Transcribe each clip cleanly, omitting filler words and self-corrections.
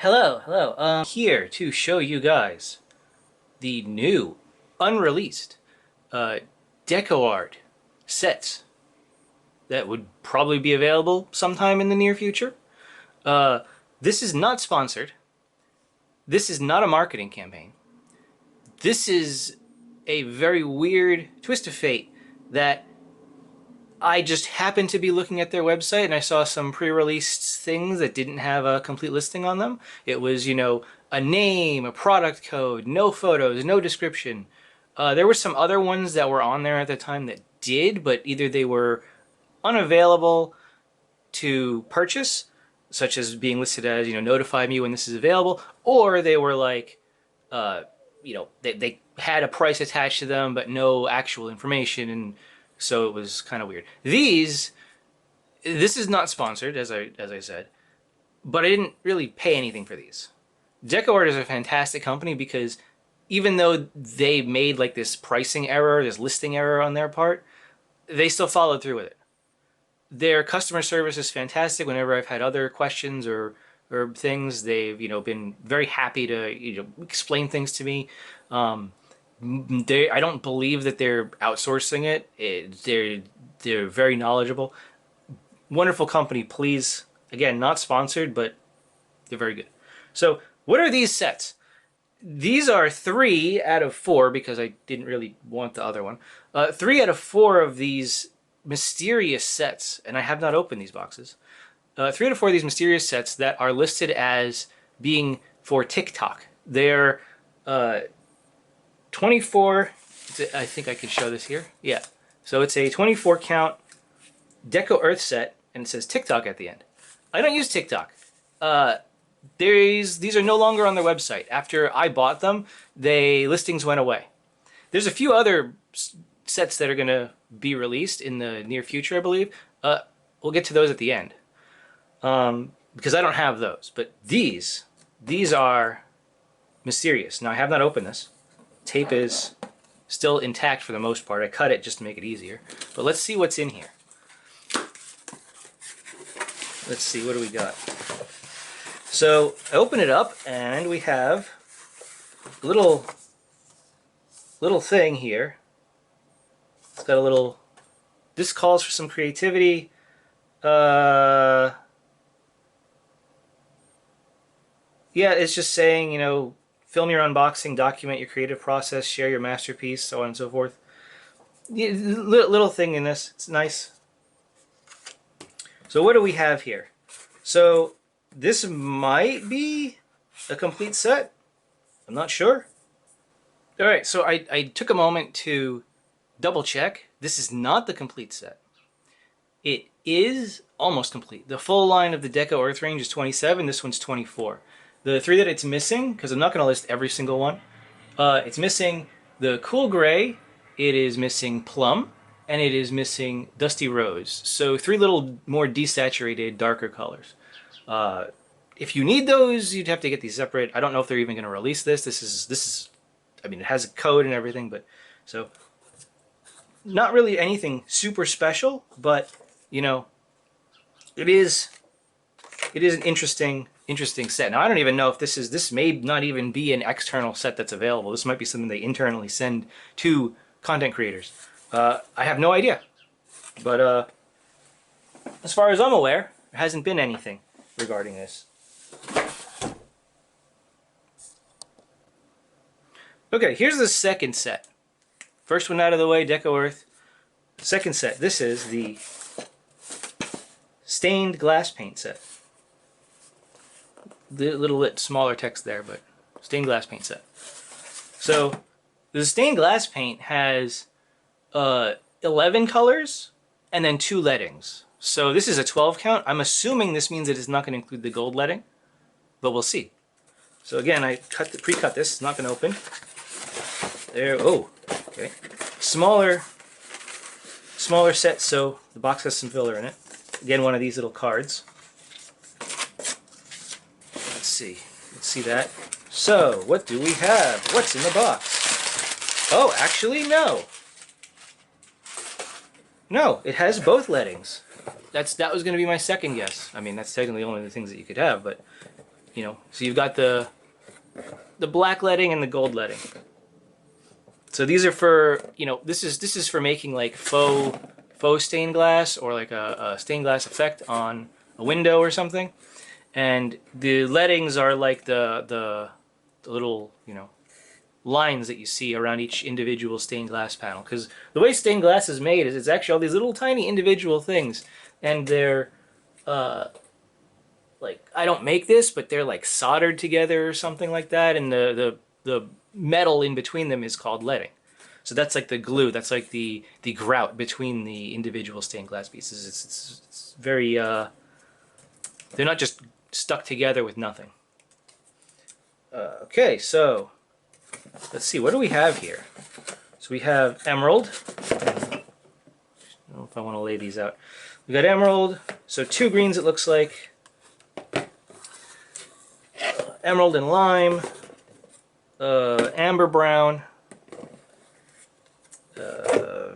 Hello. Here to show you guys the new, unreleased, uh, DecoArt sets that would probably be available sometime in the near future. Uh, this is not sponsored. This is not a marketing campaign. This is a very weird twist of fate that I just happened to be looking at their website and I saw some pre-released things that didn't have a complete listing on them. It was, a name, a product code, no photos, no description. There were some other ones that were on there at the time that did, but either they were unavailable to purchase, such as being listed as, notify me when this is available, or they were like, they had a price attached to them, but no actual information, and so it was kind of weird. This is not sponsored, as I said, but I didn't really pay anything for these. DecoArt is a fantastic company because even though they made like this pricing error, this listing error on their part, they still followed through with it. Their customer service is fantastic. Whenever I've had other questions or things, they've been very happy to explain things to me. I don't believe that they're outsourcing it. They're very knowledgeable. Wonderful company. Please, again, not sponsored, but they're very good. So what are these sets? These are 3 out of 4 because I didn't really want the other one. 3 out of 4 of these mysterious sets, and I have not opened these boxes. 3 out of 4 of these mysterious sets that are listed as being for TikTok. They're 24, I think I can show this here. Yeah. So it's a 24 count DecoArt set, and it says TikTok at the end. I don't use TikTok. These are no longer on their website. After I bought them, listings went away. There's a few other sets that are going to be released in the near future, I believe. We'll get to those at the end. Because I don't have those. But these are mysterious. Now, I have not opened this. Tape is still intact for the most part. I cut it just to make it easier. But let's see what's in here. Let's see, what do we got? So I open it up and we have a little thing here. It's got a little, this calls for some creativity. Yeah, it's just saying, film your unboxing, document your creative process, share your masterpiece, so on and so forth. Yeah, little thing in this. It's nice. So what do we have here? So this might be a complete set. I'm not sure. Alright, so I took a moment to double check. This is not the complete set. It is almost complete. The full line of the DecoArt range is 27. This one's 24. The 3 that it's missing, because I'm not going to list every single one, it's missing the Cool Gray, it is missing Plum, and it is missing Dusty Rose. So 3 little more desaturated, darker colors. If you need those, you'd have to get these separate. I don't know if they're even going to release this. This is, I mean, it has a code and everything, but so not really anything super special, but it is an interesting set. Now I don't even know if this may not even be an external set that's available. This might be something they internally send to content creators. I have no idea, but as far as I'm aware, there hasn't been anything regarding this. Okay, here's the second set. First one out of the way, DecoArt. Second set. This is the stained glass paint set. The little bit smaller text there, but stained glass paint set. So the stained glass paint has 11 colors and then 2 lettings. So this is a 12 count. I'm assuming this means it is not going to include the gold letting, but we'll see. So again, I pre-cut this. It's not going to open. There. Oh, okay. Smaller set, so the box has some filler in it. Again, one of these little cards. Let's see that. So, what do we have? What's in the box? Oh, actually, no. No, it has both lettings. That was going to be my second guess. I mean, that's technically only the things that you could have, but You know, so you've got the black leading and the gold leading. So these are for, you know, this is for making like faux stained glass, or like a stained glass effect on a window or something. And the leadings are like the little, you know, lines that you see around each individual stained glass panel. Because the way stained glass is made is it's actually all these little tiny individual things, and they're like, I don't make this, but they're like soldered together or something like that, and the metal in between them is called leading. So that's like the glue. That's like the grout between the individual stained glass pieces. It's very they're not just stuck together with nothing. Okay, so let's see. What do we have here? So we have emerald. I don't know if I want to lay these out. We got emerald. So 2 greens, it looks like. Emerald and lime. Amber brown.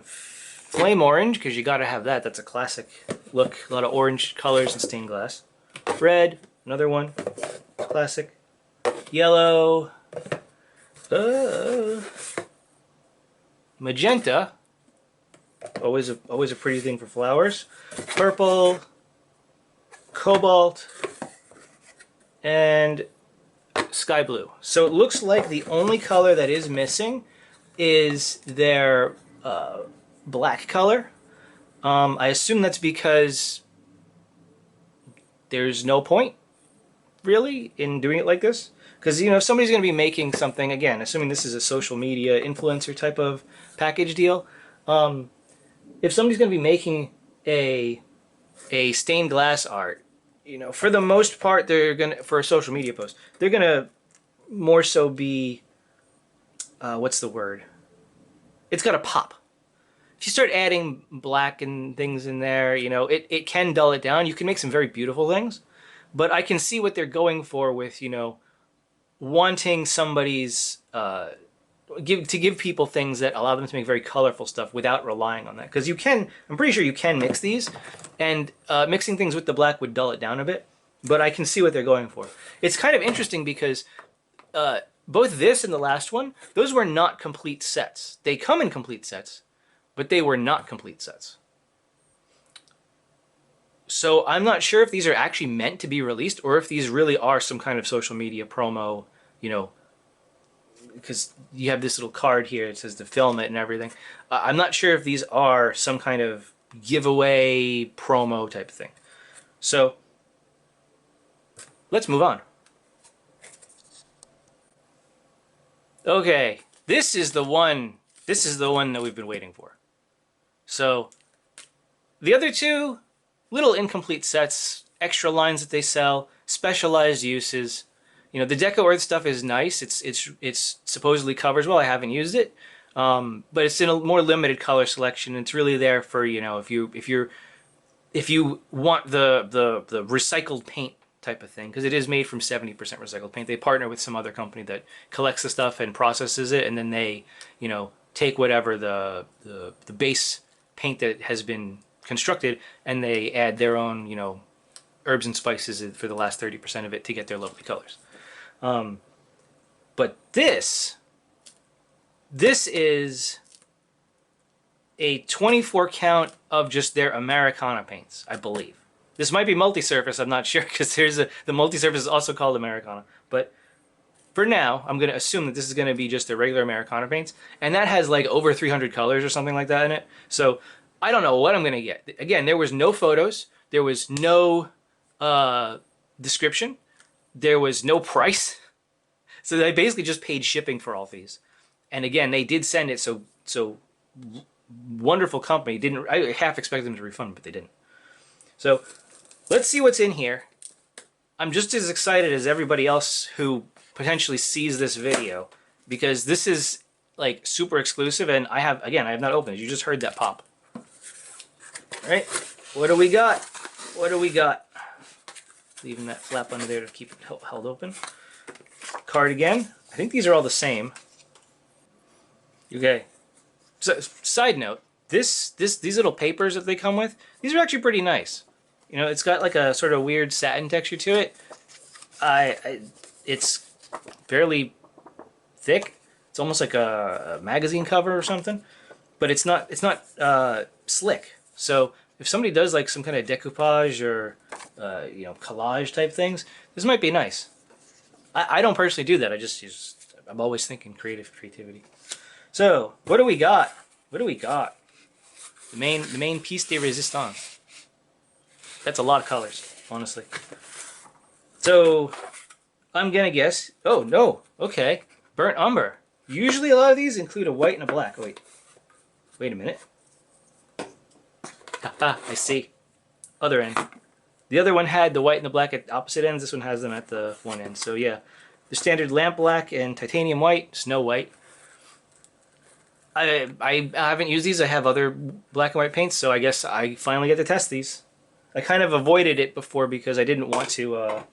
Flame orange, because you got to have that. That's a classic look. A lot of orange colors in stained glass. Red, another one. Classic. Yellow. Magenta. Always a pretty thing for flowers. Purple. Cobalt. And sky blue. So it looks like the only color that is missing is their black color. I assume that's because there's no point, really, in doing it like this. Because, you know, if somebody's going to be making something, again, assuming this is a social media influencer type of package deal, if somebody's going to be making a stained glass art, you know, for the most part, they're going to, for a social media post, they're going to more so be, what's the word? It's got to pop. If you start adding black and things in there, you know, it can dull it down. You can make some very beautiful things, but I can see what they're going for with, you know, wanting somebody's give people things that allow them to make very colorful stuff without relying on that. Because you can, I'm pretty sure you can mix these, and mixing things with the black would dull it down a bit, but I can see what they're going for. It's kind of interesting because both this and the last one, those were not complete sets. They come in complete sets, but they were not complete sets. So I'm not sure if these are actually meant to be released, or if these really are some kind of social media promo, you know, because you have this little card here, it says to film it and everything. I'm not sure if these are some kind of giveaway promo type thing. So let's move on. Okay, this is the one that we've been waiting for. So the other two, little incomplete sets, extra lines that they sell, specialized uses. You know, the DecoArt stuff is nice. It's supposedly covers well. I haven't used it, but it's in a more limited color selection. It's really there for, you know, if you want the recycled paint type of thing, because it is made from 70% recycled paint. They partner with some other company that collects the stuff and processes it, and then they, you know, take whatever the base paint that has been constructed, and they add their own, you know, herbs and spices for the last 30% of it to get their lovely colors. But this is a 24 count of just their Americana paints, I believe. This might be multi-surface, I'm not sure, because the multi-surface is also called Americana. But for now, I'm going to assume that this is going to be just the regular Americana paints, and that has like over 300 colors or something like that in it. So I don't know what I'm going to get. Again, there was no photos, there was no description, there was no price. So they basically just paid shipping for all these. And again, they did send it, so wonderful company. I half expected them to refund, but they didn't. So let's see what's in here. I'm just as excited as everybody else who potentially sees this video, because this is like super exclusive, and I have not opened it. You just heard that pop. All right, what do we got? What do we got? Leaving that flap under there to keep it held open. Card again. I think these are all the same. Okay. So, side note, these little papers that they come with, these are actually pretty nice. You know, it's got like a sort of weird satin texture to it. It's fairly thick. It's almost like a magazine cover or something, but it's not slick. So if somebody does like some kind of decoupage or collage type things, this might be nice. I don't personally do that. I'm always thinking creativity. So what do we got? What do we got? The main piece de resistance. That's a lot of colors, honestly. So I'm gonna guess. Oh no. Okay. Burnt umber. Usually a lot of these include a white and a black. Oh, wait a minute. Haha, I see. Other end. The other one had the white and the black at opposite ends. This one has them at the one end. So yeah, the standard lamp black and titanium white, snow white. I haven't used these. I have other black and white paints, so I guess I finally get to test these. I kind of avoided it before because I didn't want to.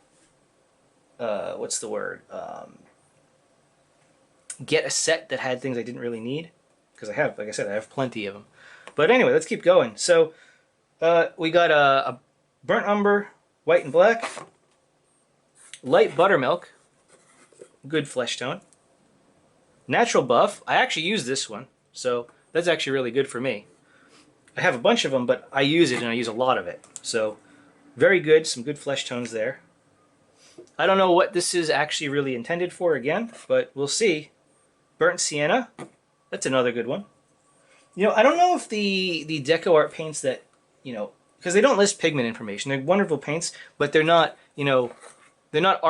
What's the word? Get a set that had things I didn't really need, because I have, like I said, I have plenty of them. But anyway, let's keep going. So we got a burnt umber, white and black, light buttermilk, good flesh tone, natural buff. I actually use this one, so that's actually really good for me. I have a bunch of them, but I use it and I use a lot of it. So very good, some good flesh tones there. I don't know what this is actually really intended for again, but we'll see. Burnt sienna, that's another good one. I don't know if the DecoArt paints that, because they don't list pigment information. They're wonderful paints, but they're not, they're not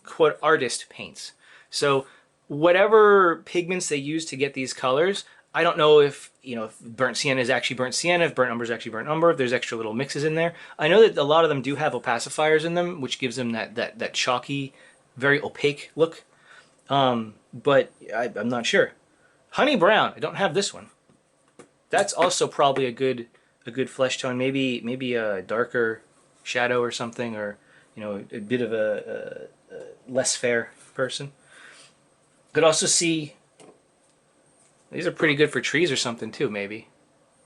quote, artist paints. So whatever pigments they use to get these colors, I don't know if, if burnt sienna is actually burnt sienna, if burnt umber is actually burnt umber, if there's extra little mixes in there. I know that a lot of them do have opacifiers in them, which gives them that chalky, very opaque look. But I'm not sure. Honey brown, I don't have this one. That's also probably a good flesh tone. Maybe a darker shadow or something, or a bit of a less fair person. Could also see these are pretty good for trees or something too. Maybe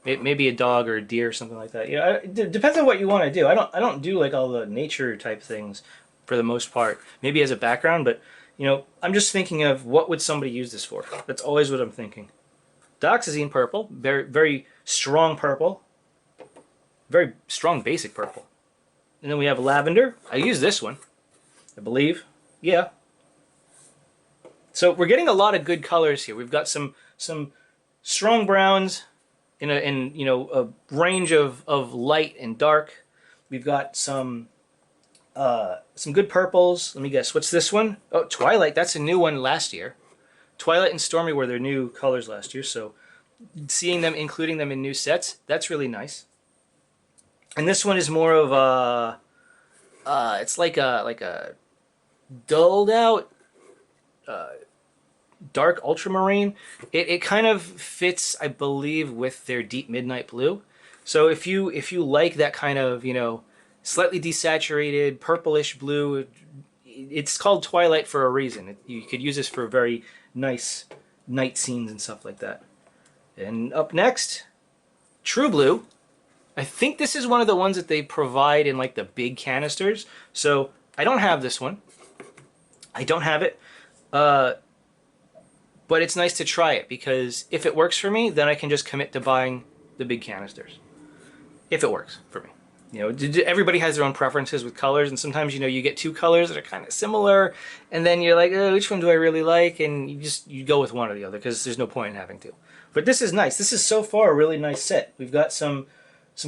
a dog or a deer or something like that. It depends on what you want to do. I don't do like all the nature type things for the most part. Maybe as a background, but I'm just thinking of what would somebody use this for. That's always what I'm thinking. Dioxazine purple, very very strong purple, very strong basic purple. And then we have lavender. I use this one, I believe. Yeah. So we're getting a lot of good colors here. We've got some strong browns in a range of light and dark. We've got some good purples. Let me guess. What's this one? Oh, Twilight. That's a new one last year. Twilight and Stormy were their new colors last year, so seeing them, including them in new sets, that's really nice. And this one is more of it's like a dulled out, dark ultramarine. It kind of fits, I believe, with their deep midnight blue. So if you like that kind of slightly desaturated purplish blue, it's called Twilight for a reason. You could use this for very nice night scenes and stuff like that. And up next, True Blue. I think this is one of the ones that they provide in like the big canisters. So I don't have this one. I don't have it. But it's nice to try it, because if it works for me, then I can just commit to buying the big canisters. If it works for me. Everybody has their own preferences with colors, and sometimes you get two colors that are kind of similar, and then you're like, oh, which one do I really like? And you go with one or the other, because there's no point in having to. But this is nice. This is so far a really nice set. We've got some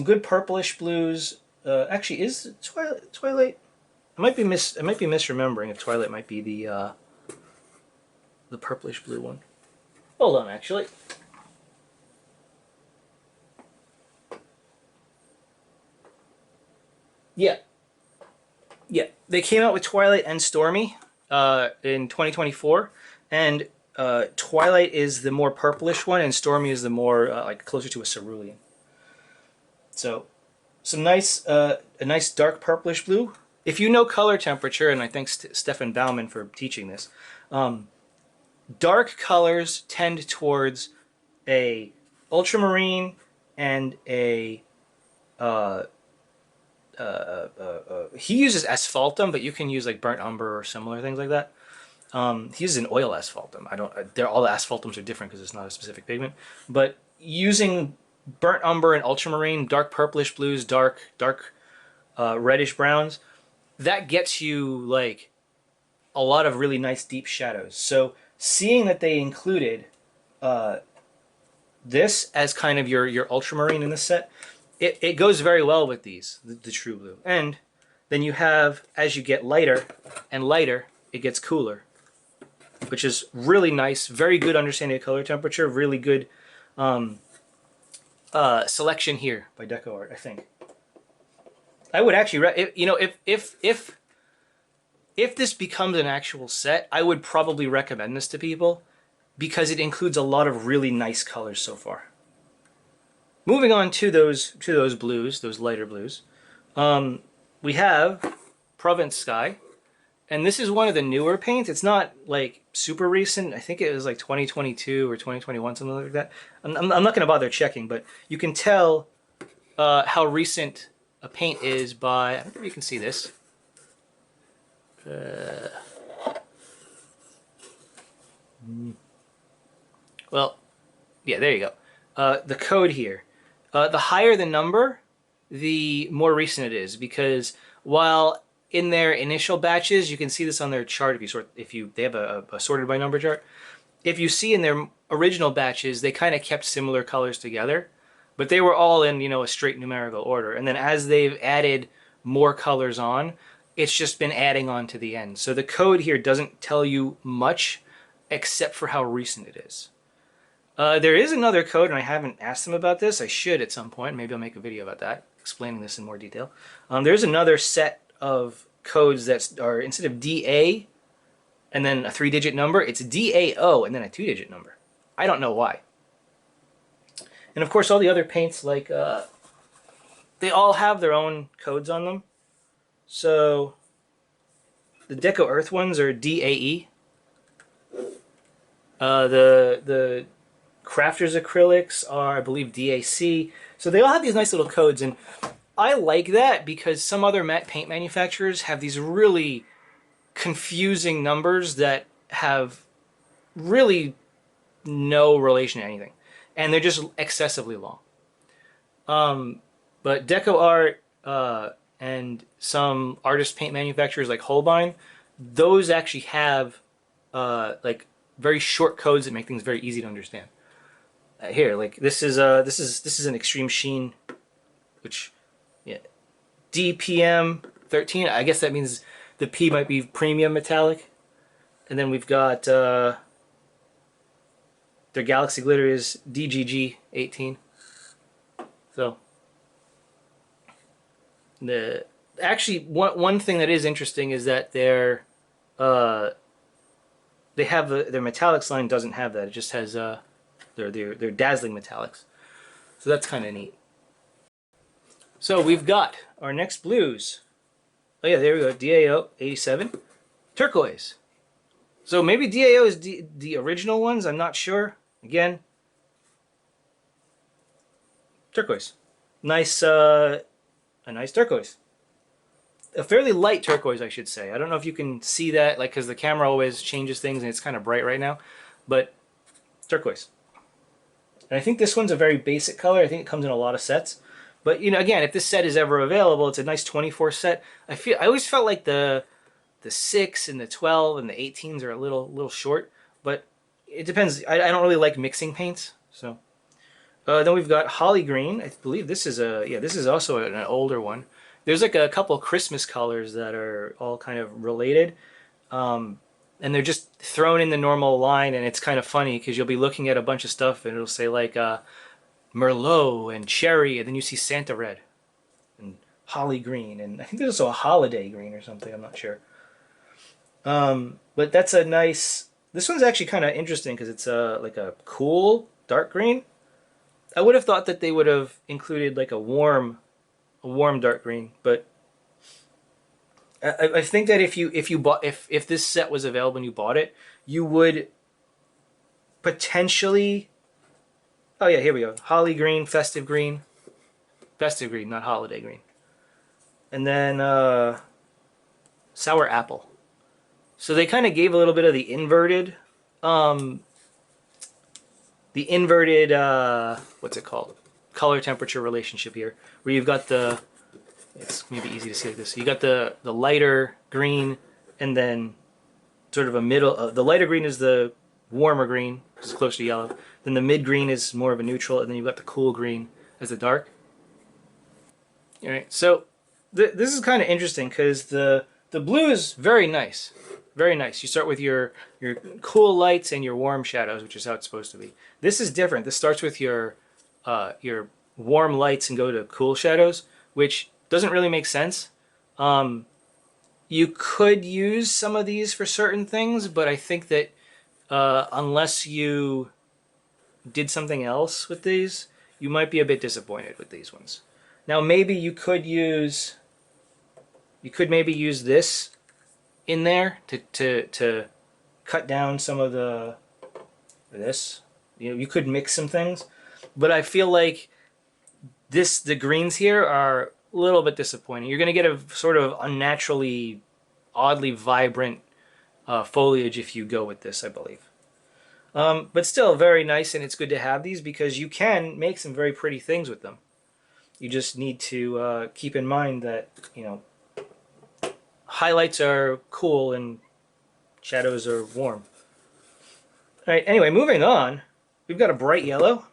good purplish blues. Actually, is Twilight? I might be misremembering if Twilight might be the purplish blue one. Hold on, actually. Yeah. They came out with Twilight and Stormy in 2024, and Twilight is the more purplish one, and Stormy is the more like closer to a cerulean. So, some nice, a nice dark purplish blue. If you know color temperature, and I thank Stefan Baumann for teaching this, dark colors tend towards a ultramarine and a he uses asphaltum, but you can use like burnt umber or similar things like that. He uses an oil asphaltum. I don't. They're all the asphaltums are different because it's not a specific pigment. But using burnt umber and ultramarine, dark purplish blues, dark reddish browns, that gets you like a lot of really nice deep shadows. So seeing that they included this as kind of your ultramarine in this set, it goes very well with these, the true blue. And then you have, as you get lighter and lighter, it gets cooler, which is really nice. Very good understanding of color temperature. Really good selection here by DecoArt, I think. I would actually, you know, if this becomes an actual set, I would probably recommend this to people because it includes a lot of really nice colors so far. Moving on to those blues, those lighter blues, we have Provence Sky, and this is one of the newer paints. It's not like super recent. I think it was like 2022 or 2021, something like that. I'm not going to bother checking, but you can tell how recent a paint is by, I don't know if you can see this. Well, yeah, there you go. The code here. The higher the number, the more recent it is, because while in their initial batches, you can see this on their chart they have a sorted by number chart. If you see in their original batches, they kind of kept similar colors together, but they were all in, you know, a straight numerical order. And then as they've added more colors on, it's just been adding on to the end. So the code here doesn't tell you much except for how recent it is. There is another code, and I haven't asked them about this. I should at some point. Maybe I'll make a video about that, explaining this in more detail. There's another set of codes that are, instead of DA and then a 3-digit number, it's DAO and then a 2-digit number. I don't know why. And of course, all the other paints, like, they all have their own codes on them. So the DecoArt ones are DAE. The Crafters acrylics are, I believe, DAC. So they all have these nice little codes, and I like that because some other matte paint manufacturers have these really confusing numbers that have really no relation to anything, and they're just excessively long. But DecoArt and some artist paint manufacturers like Holbein, those actually have like very short codes that make things very easy to understand. Here, like this is an extreme sheen, which, yeah, DPM 13. I guess that means the P might be premium metallic, and then we've got their Galaxy Glitter is DGG 18. So one thing that is interesting is that their they have their metallics line doesn't have that. It just has they're dazzling metallics. So that's kind of neat. So we've got our next blues. Oh yeah, there we go. DAO 87. Turquoise. So maybe DAO is the original ones. I'm not sure. Again, turquoise. Nice, a nice turquoise. A fairly light turquoise, I should say. I don't know if you can see that, like, because the camera always changes things and it's kind of bright right now. But turquoise. And I think this one's a very basic color. I think it comes in a lot of sets. But, you know, again, if this set is ever available, it's a nice 24 set. I always felt like the 6 and the 12 and the 18s are a little short, but it depends. I don't really like mixing paints. So then we've got Holly Green. I believe this is this is also an older one. There's like a couple Christmas colors that are all kind of related. And they're just thrown in the normal line, and it's kind of funny because you'll be looking at a bunch of stuff and it'll say like Merlot and Cherry, and then you see Santa Red and Holly Green, and I think there's also a Holiday Green or something, I'm not sure. But that's a nice, this one's actually kind of interesting because it's like a cool dark green. I would have thought that they would have included like a warm dark green, but I think that if this set was available and you bought it, you would potentially. Oh yeah, here we go. Holly green, festive green, not holiday green. and then sour apple. So they kind of gave a little bit of um, the inverted, what's it called? Color temperature relationship here, where you've got it's maybe easy to see like this. You got the lighter green, and then sort of a middle. The lighter green is the warmer green, because it's closer to yellow. Then the mid green is more of a neutral, and then you've got the cool green as the dark. All right, so this is kind of interesting because the blue is very nice, very nice. You start with your cool lights and your warm shadows, which is how it's supposed to be. This is different. This starts with your warm lights and go to cool shadows, which doesn't really make sense. You could use some of these for certain things, but I think that unless you did something else with these, you might be a bit disappointed with these ones. Now maybe you could maybe use this in there to cut down some of this. You know, you could mix some things, but I feel like the greens here are a little bit disappointing. You're going to get a sort of unnaturally, oddly vibrant foliage if you go with this, I believe. But still very nice, and it's good to have these because you can make some very pretty things with them. You just need to keep in mind that, you know, highlights are cool and shadows are warm. All right, anyway, moving on. We've got a bright yellow,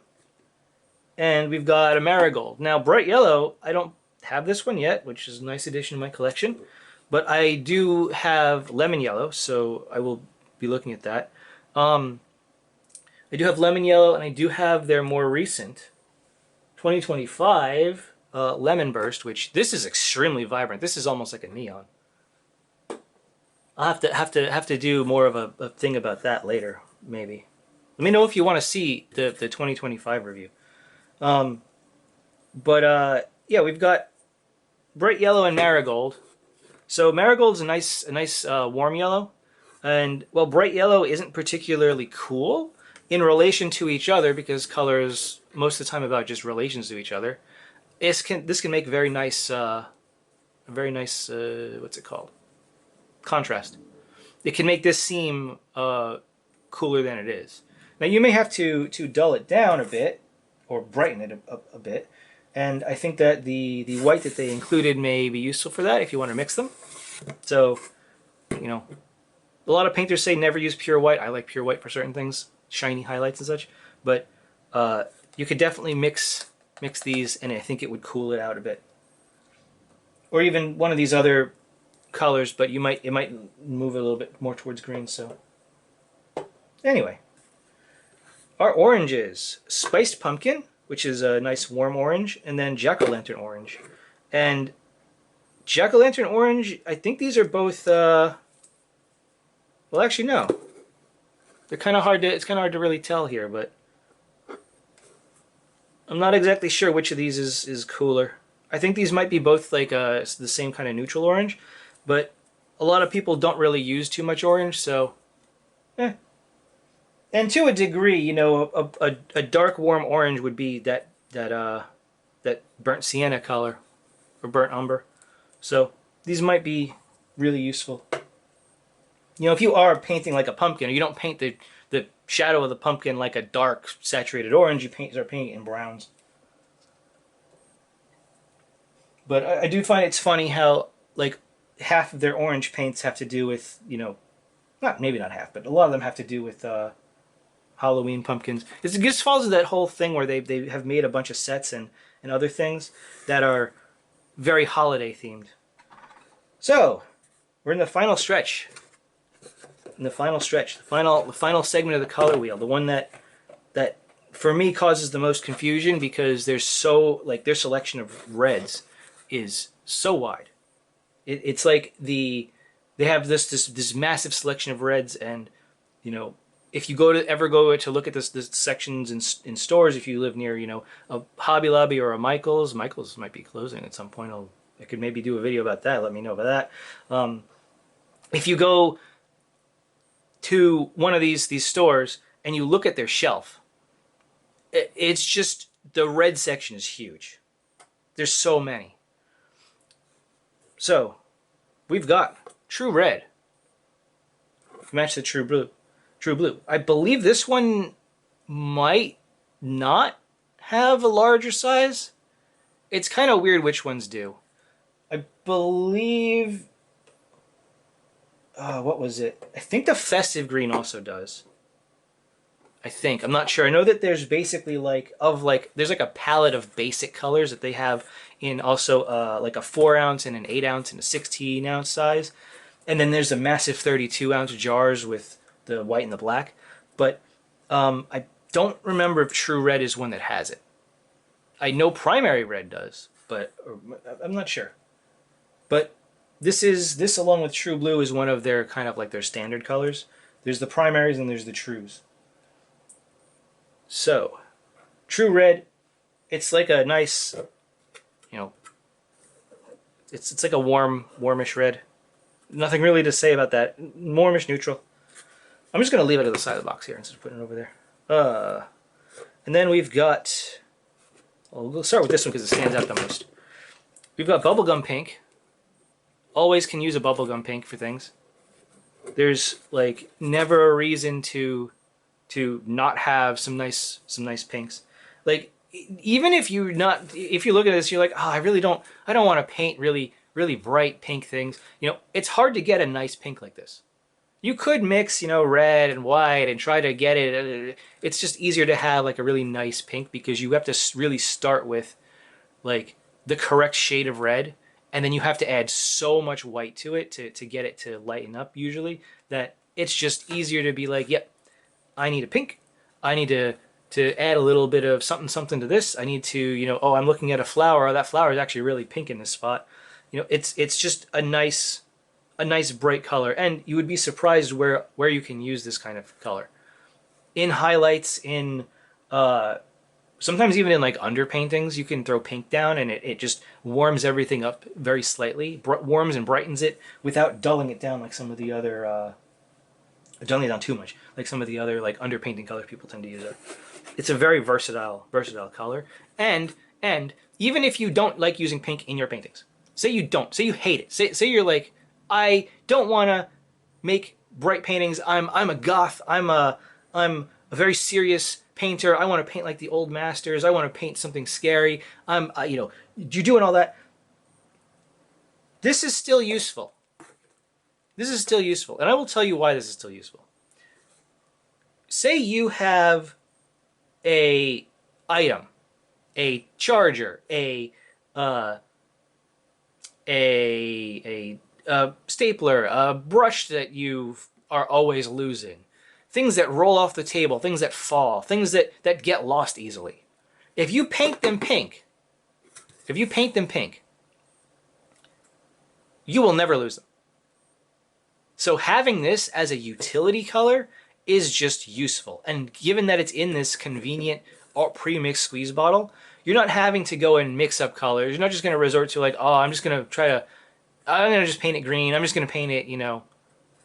and we've got a marigold. Now, bright yellow, I don't have this one yet, which is a nice addition to my collection, but I do have lemon yellow, so I will be looking at that. I do have lemon yellow, and I do have their more recent 2025 lemon burst, which this is extremely vibrant. This is almost like a neon. I'll have to do more of a thing about that later, maybe. Let me know if you want to see the 2025 review. Yeah, we've got bright yellow and marigold. So marigold's a nice warm yellow, and well, bright yellow isn't particularly cool in relation to each other because color is most of the time about just relations to each other. This can make very nice, what's it called? Contrast. It can make this seem cooler than it is. Now you may have to dull it down a bit or brighten it a bit, and I think that the white that they included may be useful for that if you want to mix them. So, you know, a lot of painters say never use pure white. I like pure white for certain things, shiny highlights and such, but you could definitely mix these, and I think it would cool it out a bit. Or even one of these other colors, but it might move a little bit more towards green. So anyway, our oranges: spiced pumpkin, which is a nice warm orange, and then jack-o'-lantern orange. And jack-o'-lantern orange, I think these are both well, actually no, they're kind of hard to it's kind of hard to really tell here, but I'm not exactly sure which of these is cooler. I think these might be both like the same kind of neutral orange, but a lot of people don't really use too much orange, so And to a degree, you know, a dark warm orange would be that burnt sienna color or burnt umber. So these might be really useful. You know, if you are painting like a pumpkin, or you don't paint the shadow of the pumpkin like a dark saturated orange, you start painting it in browns. But I do find it's funny how like half of their orange paints have to do with, you know, maybe not half, but a lot of them have to do with Halloween pumpkins. It just follows that whole thing where they have made a bunch of sets and other things that are very holiday themed. So we're in the final stretch. The final segment of the color wheel, the one that for me causes the most confusion because there's so like their selection of reds is so wide. It's like they have this massive selection of reds, and you know, if you ever go to look at this sections in stores, if you live near, you know, a Hobby Lobby or a Michaels might be closing at some point. I could maybe do a video about that. Let me know about that. If you go to one of these stores and you look at their shelf, it's just the red section is huge. There's so many. So we've got True Red. Match the True Blue. True Blue. I believe this one might not have a larger size. It's kind of weird which ones do. I believe... what was it? I think the Festive Green also does. I think. I'm not sure. I know that there's basically there's like a palette of basic colors that they have in also like a 4-ounce and an 8-ounce and a 16-ounce size. And then there's a massive 32-ounce jars with the white and the black. But I don't remember if True Red is one that has it. I know Primary Red does, but I'm not sure. But this along with True Blue is one of their kind of like their standard colors. There's the primaries and there's the trues. So, True Red, it's like a nice, it's like a warmish red. Nothing really to say about that. Warmish neutral. I'm just going to leave it at the side of the box here instead of putting it over there. And then we've got, we'll start with this one because it stands out the most. We've got Bubblegum Pink. Always can use a Bubblegum Pink for things. There's like never a reason to not have some nice pinks. Like even if you look at this, you're like, oh, I don't want to paint really bright pink things. It's hard to get a nice pink like this. You could mix, red and white and try to get it. It's just easier to have like a really nice pink because you have to really start with like the correct shade of red, and then you have to add so much white to it to get it to lighten up usually that it's just easier to be like, yep, I need a pink. I need to add a little bit of something to this. I need to, oh, I'm looking at a flower. Oh, that flower is actually really pink in this spot. It's just a nice bright color, and you would be surprised where you can use this kind of color. In highlights, in sometimes even in like underpaintings, you can throw pink down, and it just warms everything up very slightly, warms and brightens it without dulling it down like some of the other dulling it down too much, like some of the other like underpainting colors people tend to use. It's a very versatile color, and even if you don't like using pink in your paintings, say you hate it, say you're like, I don't want to make bright paintings. I'm a goth. I'm a very serious painter. I want to paint like the old masters. I want to paint something scary. You're doing all that. This is still useful. This is still useful, and I will tell you why this is still useful. Say you have a item, a charger, a stapler, a brush that you are always losing, things that roll off the table, things that fall, things that get lost easily. If you paint them pink, you will never lose them. So having this as a utility color is just useful. And given that it's in this convenient pre-mixed squeeze bottle, you're not having to go and mix up colors. You're not just going to resort to like, oh, I'm going to just paint it green. I'm just going to paint it,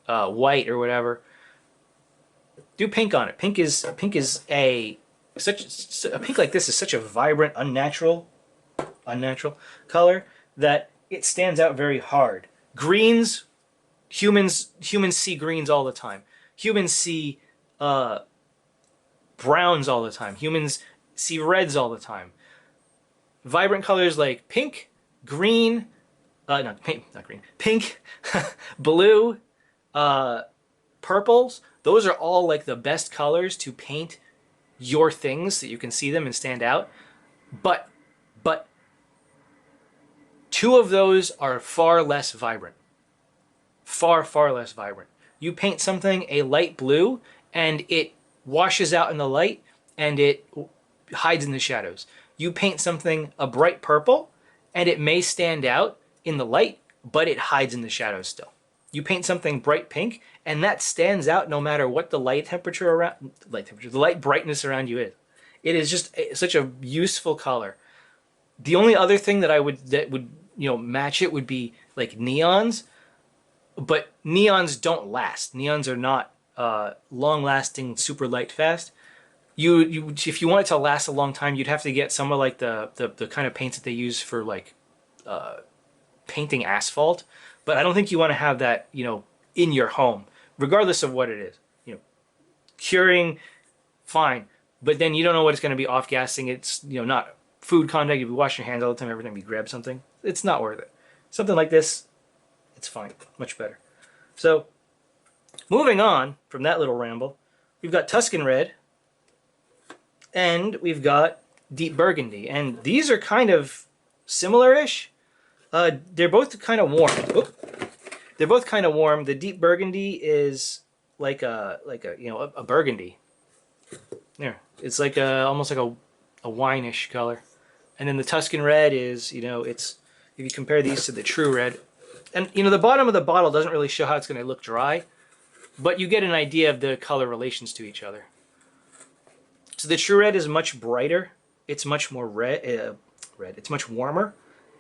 white or whatever. Do pink on it. Pink is a pink like this is such a vibrant, unnatural color that it stands out very hard. Greens, humans see greens all the time. Humans see browns all the time. Humans see reds all the time. Vibrant colors like pink, green, pink, blue, purples. Those are all like the best colors to paint your things that you can see them and stand out. But two of those are far less vibrant. Far less vibrant. You paint something a light blue and it washes out in the light and it hides in the shadows. You paint something a bright purple and it may stand out in the light, but it hides in the shadows still. You paint something bright pink and that stands out no matter what the the light brightness around you is. It is just such a useful color. The only other thing that would match it would be like neons, but neons don't last. Neons are not long-lasting, super light fast. If you want it to last a long time, you'd have to get some of like the kind of paints that they use for like painting asphalt, but I don't think you want to have that, in your home, regardless of what it is. Curing, fine, but then you don't know what it's going to be off-gassing. It's, not food contact. If you wash your hands all the time, every time you grab something, it's not worth it. Something like this, it's fine, much better. So, moving on from that little ramble, we've got Tuscan Red, and we've got Deep Burgundy, and these are kind of similar-ish. They're both kind of warm. They're both kind of warm. The Deep Burgundy is like a burgundy. There, it's like almost like a wine-ish color, and then the Tuscan Red is, it's, if you compare these to the True Red, and the bottom of the bottle doesn't really show how it's going to look dry, but you get an idea of the color relations to each other. So the True Red is much brighter. It's much more red. It's much warmer,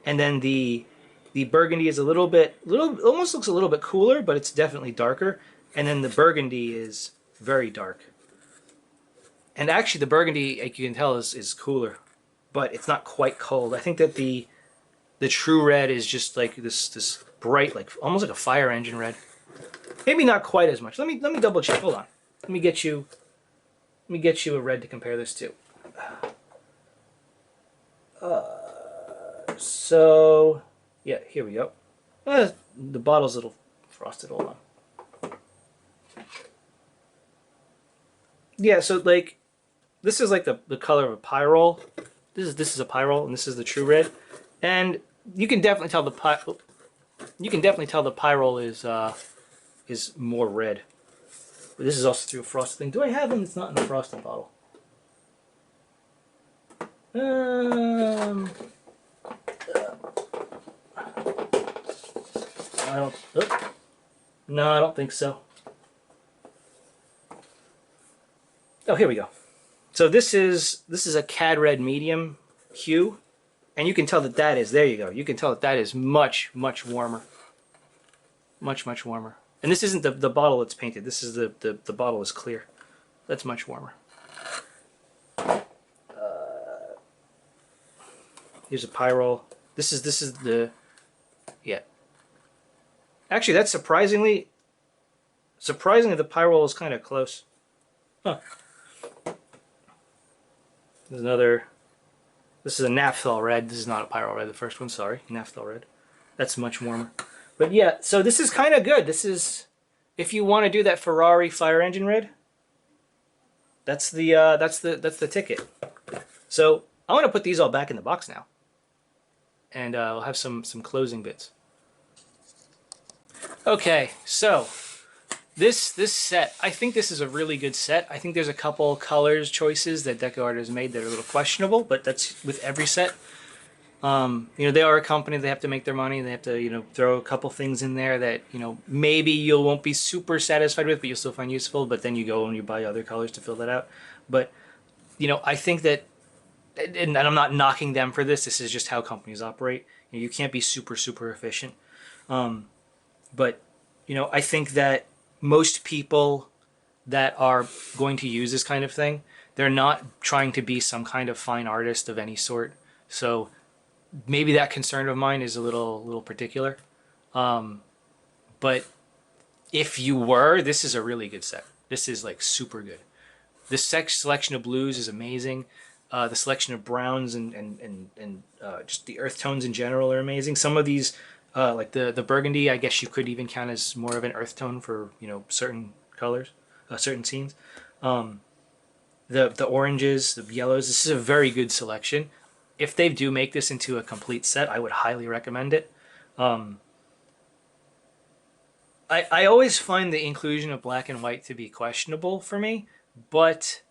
and then the Burgundy is almost looks a little bit cooler, but it's definitely darker. And then the Burgundy is very dark. And actually, the Burgundy, like you can tell, is cooler, but it's not quite cold. I think that the True Red is just like this bright, like almost like a fire engine red. Maybe not quite as much. Let me double check. Hold on. Let me get you a red to compare this to. So yeah, here we go. The bottle's a little frosted. Hold on. Yeah, so like this is like the color of a pyrrole. This is a pyrrole, and this is the True Red, and you can definitely tell the pyrrole is more red. But this is also through a frosted thing. Do I have one that's not in the frosted bottle? No, I don't think so. Oh, here we go. So this is a Cad Red medium hue, and you can tell that is, there you go. You can tell that is much warmer. Much warmer. And this isn't the bottle that's painted. This is the bottle is clear. That's much warmer. Here's a pyrrole. This is the, yeah. Actually, that's surprisingly the pyrrole is kind of close. Huh. There's another. This is a Naphthol Red. This is not a pyrrole red. The first one, sorry, Naphthol Red. That's much warmer. But yeah, so this is kind of good. This is, if you want to do that Ferrari fire engine red, that's the ticket. So I want to put these all back in the box now, and I'll have some closing bits. Okay, so this set, I think this is a really good set. I think there's a couple colors choices that DecoArt has made that are a little questionable, but that's with every set. They are a company, they have to make their money, they have to, throw a couple things in there that, maybe you won't be super satisfied with, but you'll still find useful, but then you go and you buy other colors to fill that out. But, I think that, and I'm not knocking them for this is just how companies operate. You can't be super efficient. But, I think that most people that are going to use this kind of thing, they're not trying to be some kind of fine artist of any sort. So maybe that concern of mine is a little particular. But if you were, this is a really good set. This is like super good. This selection of blues is amazing. The selection of browns and just the earth tones in general are amazing. Some of these, like the burgundy, I guess you could even count as more of an earth tone for certain colors, certain scenes. The oranges, the yellows. This is a very good selection. If they do make this into a complete set, I would highly recommend it. I always find the inclusion of black and white to be questionable for me, but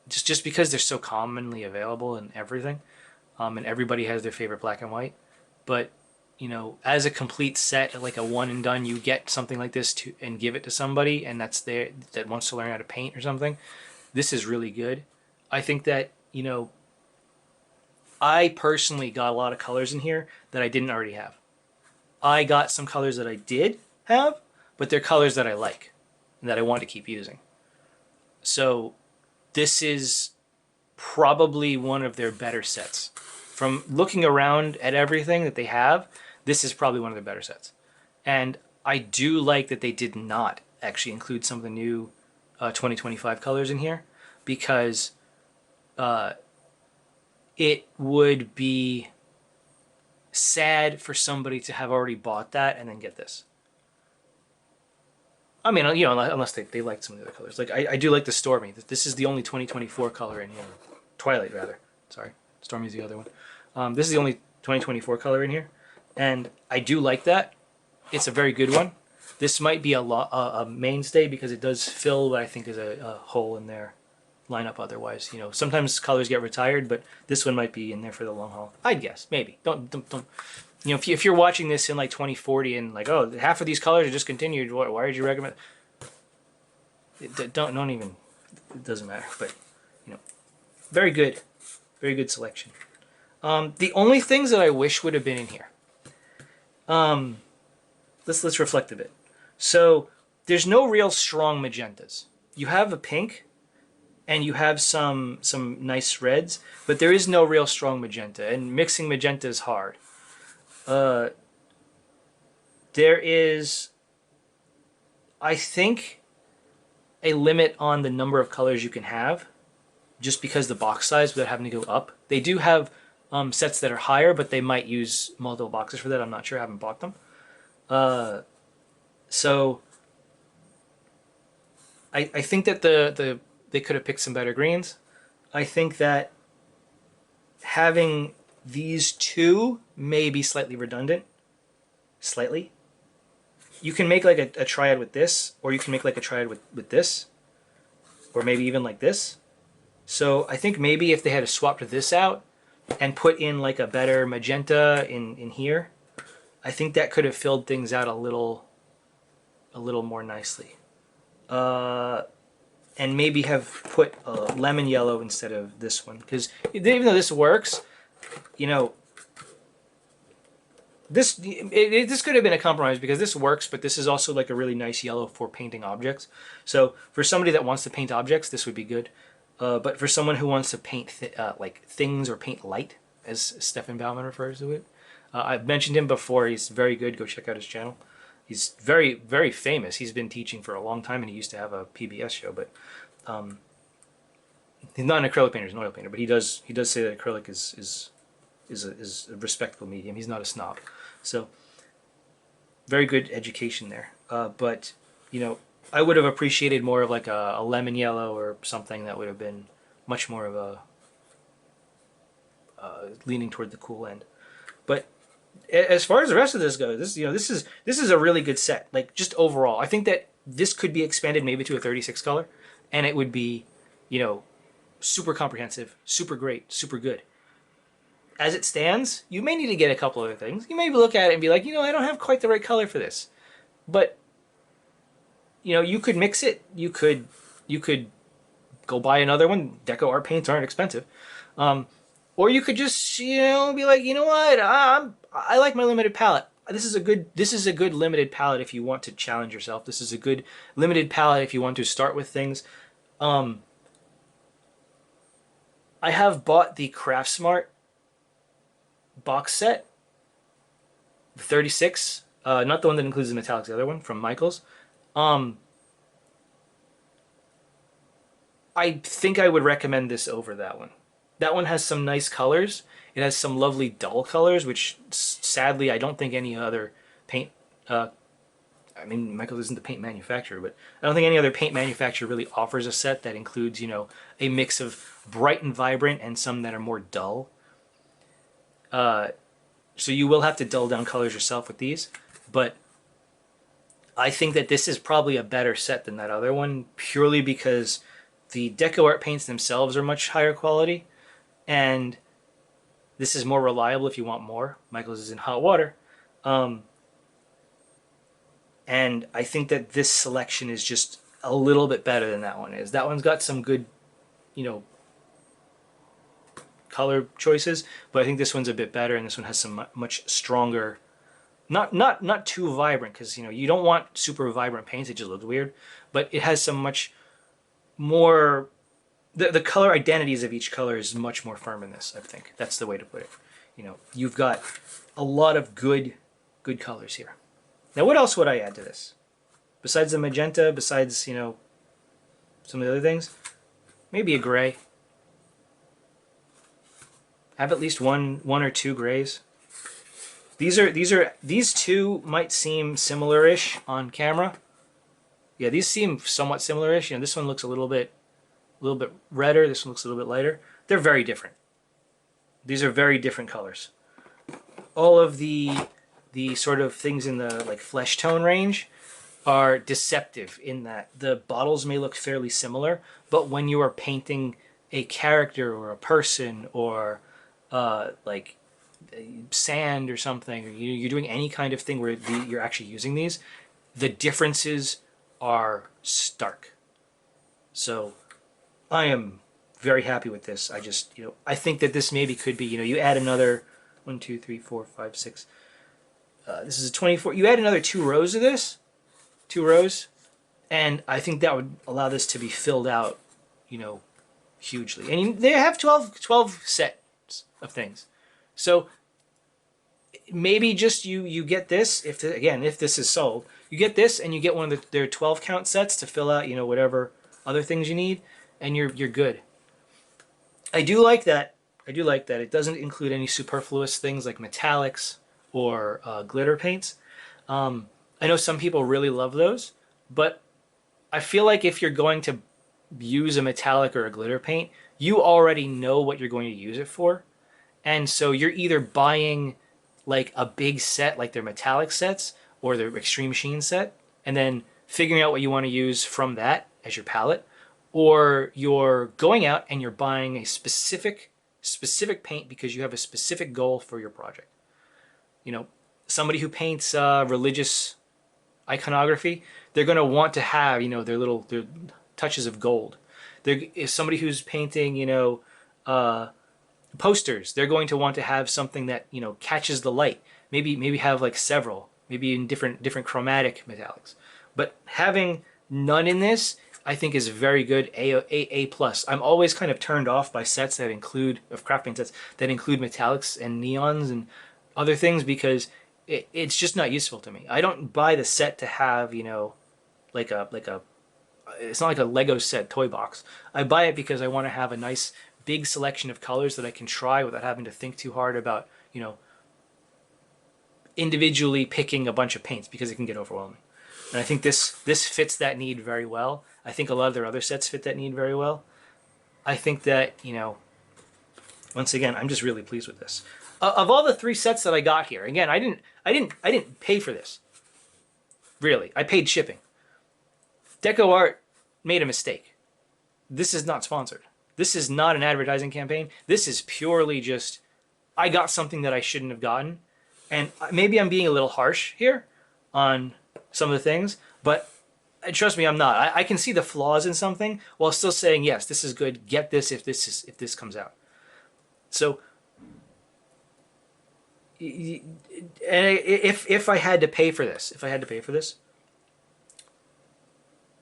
just because they're so commonly available in everything, and everybody has their favorite black and white, but as a complete set, like a one and done, you get something like this and give it to somebody, and that wants to learn how to paint or something. This is really good. I think that, I personally got a lot of colors in here that I didn't already have. I got some colors that I did have, but they're colors that I like and that I want to keep using. So this is probably one of their better sets from looking around at everything that they have, this is probably one of their better sets. And I do like that they did not actually include some of the new 2025 colors in here, because it would be sad for somebody to have already bought that and then get this. I mean, you know, unless they liked some of the other colors. Like, I do like the Stormy. This is the only 2024 color in here. Twilight, rather. Sorry. Stormy's the other one. This is the only 2024 color in here. And I do like that. It's a very good one. This might be a mainstay because it does fill what I think is a hole in their lineup otherwise. You know, sometimes colors get retired, but this one might be in there for the long haul. I'd guess. Maybe. Don't. You know, if you're watching this in like 2040 and like, oh, half of these colors are discontinued, why did you recommend? Don't even. It doesn't matter. But you know, very good selection. The only things that I wish would have been in here. Let's reflect a bit. So there's no real strong magentas. You have a pink, and you have some nice reds, but there is no real strong magenta, and mixing magenta is hard. There is, I think, a limit on the number of colors you can have, just because the box size without having to go up. They do have sets that are higher, but they might use multiple boxes for that. I'm not sure. I haven't bought them. So I think that they could have picked some better greens. I think that having these two may be slightly redundant. Slightly. You can make like a triad with this, or you can make like a triad with this, or maybe even like this. So I think maybe if they had swapped this out and put in like a better magenta in here, I think that could have filled things out a little more nicely. And maybe have put a lemon yellow instead of this one, because even though this works, you know, this could have been a compromise because this works, but this is also like a really nice yellow for painting objects. So for somebody that wants to paint objects, this would be good. But for someone who wants to paint like things or paint light, as Stefan Baumann refers to it, I've mentioned him before. He's very good. Go check out his channel. He's very, very famous. He's been teaching for a long time, and he used to have a PBS show. But he's not an acrylic painter; he's an oil painter. But he does say that acrylic is a respectable medium. He's not a snob. So very good education there. But you know, I would have appreciated more of like a lemon yellow or something that would have been much more of a leaning toward the cool end. But as far as the rest of this goes, this is a really good set. Like, just overall, I think that this could be expanded maybe to a 36 color, and it would be, you know, super comprehensive, super great, super good. As it stands, you may need to get a couple other things. You may look at it and be like, you know, I don't have quite the right color for this. But you know, you could mix it. You could go buy another one. DecoArt paints aren't expensive. Or you could just, you know, be like, you know what, I like my limited palette. This is a good limited palette if you want to challenge yourself. This is a good limited palette if you want to start with things. I have bought the Craftsmart box set, the 36, not the one that includes the metallics, the other one from Michaels. I think I would recommend this over that one. That one has some nice colors. It has some lovely dull colors, which sadly I don't think any other paint, I mean, Michaels isn't the paint manufacturer, but I don't think any other paint manufacturer really offers a set that includes, you know, a mix of bright and vibrant and some that are more dull. So you will have to dull down colors yourself with these, but I think that this is probably a better set than that other one, purely because the DecoArt paints themselves are much higher quality, and this is more reliable if you want more. Michaels is in hot water. And I think that this selection is just a little bit better than that one is. That one's got some good, you know, color choices, but I think this one's a bit better, and this one has some much stronger, not too vibrant, because, you know, you don't want super vibrant paints, it just looks weird, but it has some much more, the color identities of each color is much more firm in this, I think. That's the way to put it. you know, you've got a lot of good colors here. Now, what else would I add to this? Besides the magenta, besides, you know, some of the other things, maybe a gray. Have at least one or two grays. These two might seem similar-ish on camera. Yeah, these seem somewhat similar-ish. You know, this one looks a little bit redder. This one looks a little bit lighter. They're very different. These are very different colors. All of the sort of things in the like flesh tone range are deceptive in that the bottles may look fairly similar, but when you are painting a character or a person or like sand or something, or you're doing any kind of thing where you're actually using these, the differences are stark. So I am very happy with this. I just, you know, I think that this maybe could be, you know, you add another 1, 2, 3, 4, 5, 6. This is a 24. You add another 2 rows of this, 2 rows, and I think that would allow this to be filled out, you know, hugely. And they have 12 sets of things. So maybe just you get this, if this is sold, you get this and you get one of their 12 count sets to fill out, you know, whatever other things you need, and you're good. I do like that. I do like that it doesn't include any superfluous things like metallics or glitter paints. I know some people really love those, but I feel like if you're going to use a metallic or a glitter paint, you already know what you're going to use it for. And so you're either buying like a big set, like their metallic sets or their extreme sheen set, and then figuring out what you want to use from that as your palette, or you're going out and you're buying a specific paint because you have a specific goal for your project. You know, somebody who paints religious iconography, they're going to want to have, you know, their touches of gold. If somebody who's painting, you know, posters, they're going to want to have something that, you know, catches the light. Maybe have like several, maybe in different chromatic metallics. But having none in this, I think, is very good. A plus. I'm always kind of turned off by sets that include craft paint sets that include metallics and neons and other things, because it's just not useful to me. I don't buy the set to have, you know, like a it's not like a Lego set toy box. I buy it because I want to have a nice big selection of colors that I can try without having to think too hard about, you know, individually picking a bunch of paints, because it can get overwhelming. And I think this fits that need very well. I think a lot of their other sets fit that need very well. I think that, you know, once again, I'm just really pleased with this. Of all the 3 sets that I got here, again, I didn't pay for this. Really, I paid shipping. DecoArt made a mistake. This is not sponsored. This is not an advertising campaign. This is purely just, I got something that I shouldn't have gotten. And maybe I'm being a little harsh here on some of the things, but trust me, I'm not. I can see the flaws in something while still saying, yes, this is good. Get this if this comes out. So, and if I had to pay for this,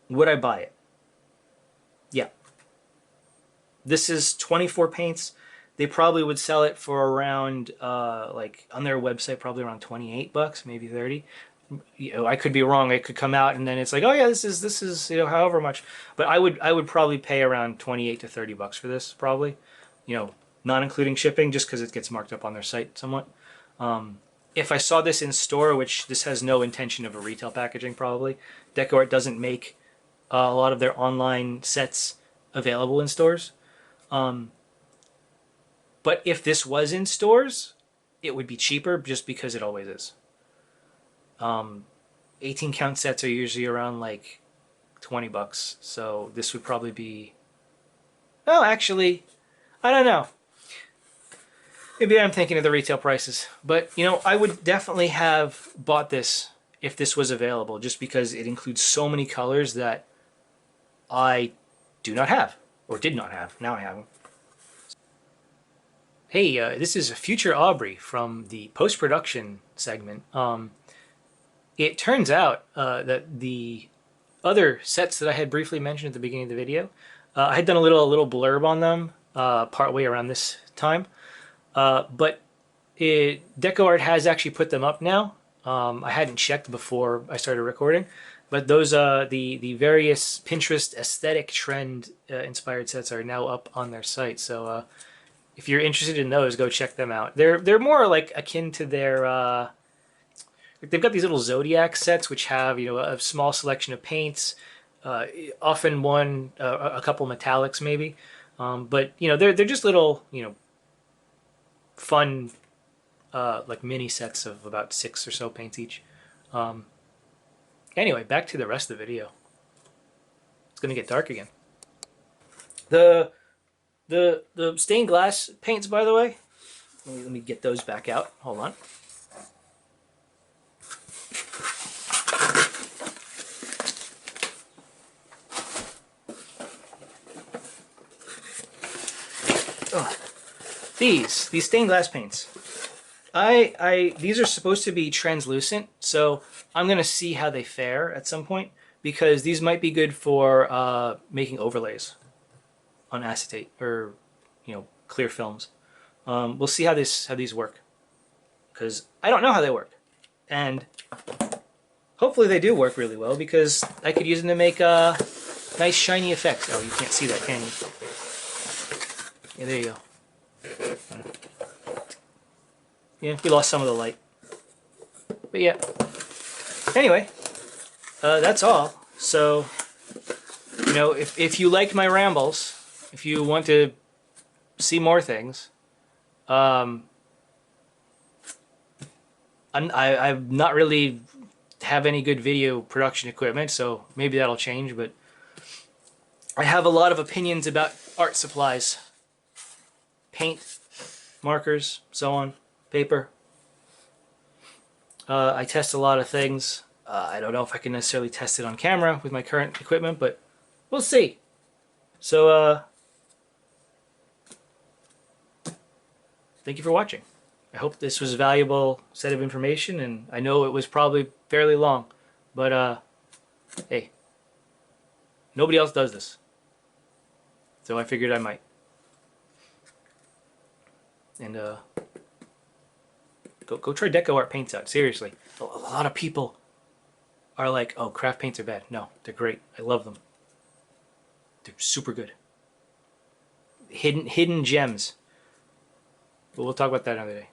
would I buy it? Yeah. This is 24 paints. They probably would sell it for around, like on their website, probably around $28, maybe 30. You know, I could be wrong. It could come out and then it's like, oh yeah, this is you know, however much. But I would probably pay around 28 to 30 bucks for this, probably. You know, not including shipping, just because it gets marked up on their site somewhat. If I saw this in store, which this has no intention of a retail packaging, probably. DecoArt doesn't make a lot of their online sets available in stores. But if this was in stores, it would be cheaper, just because it always is. 18 count sets are usually around like 20 bucks. So this would probably be, well, actually, I don't know. Maybe I'm thinking of the retail prices, but you know, I would definitely have bought this if this was available, just because it includes so many colors that I do not have, or did not have. Now I have them. Hey, this is Future Aubrey from the post-production segment. It turns out that the other sets that I had briefly mentioned at the beginning of the video, I had done a little blurb on them partway around this time. But DecoArt has actually put them up now. I hadn't checked before I started recording, but those the various Pinterest aesthetic trend inspired sets are now up on their site. So if you're interested in those, go check them out. They're more like akin to their they've got these little zodiac sets which have a small selection of paints, uh, often a couple metallics maybe, but they're just little fun like mini sets of about 6 or so paints each. Um, anyway, back to the rest of the video. It's gonna get dark again. The the stained glass paints, by the way, let me get those back out. Hold on. Oh, these stained glass paints. These are supposed to be translucent, so I'm gonna see how they fare at some point because these might be good for making overlays on acetate or clear films. We'll see how these work because I don't know how they work, and hopefully they do work really well because I could use them to make nice shiny effects. Oh, you can't see that, can you? Yeah, there you go. Yeah, we lost some of the light. But yeah. Anyway, that's all. So, if you liked my rambles, if you want to see more things, I'm not really have any good video production equipment, so maybe that'll change, but I have a lot of opinions about art supplies. Paint, markers, so on. Paper. I test a lot of things. I don't know if I can necessarily test it on camera with my current equipment, but we'll see. So, thank you for watching. I hope this was a valuable set of information, and I know it was probably fairly long, but hey, nobody else does this, so I figured I might. And go try DecoArt paints out. Seriously, a lot of people are like, "Oh, craft paints are bad." No, they're great. I love them. They're super good. Hidden gems. But we'll talk about that another day.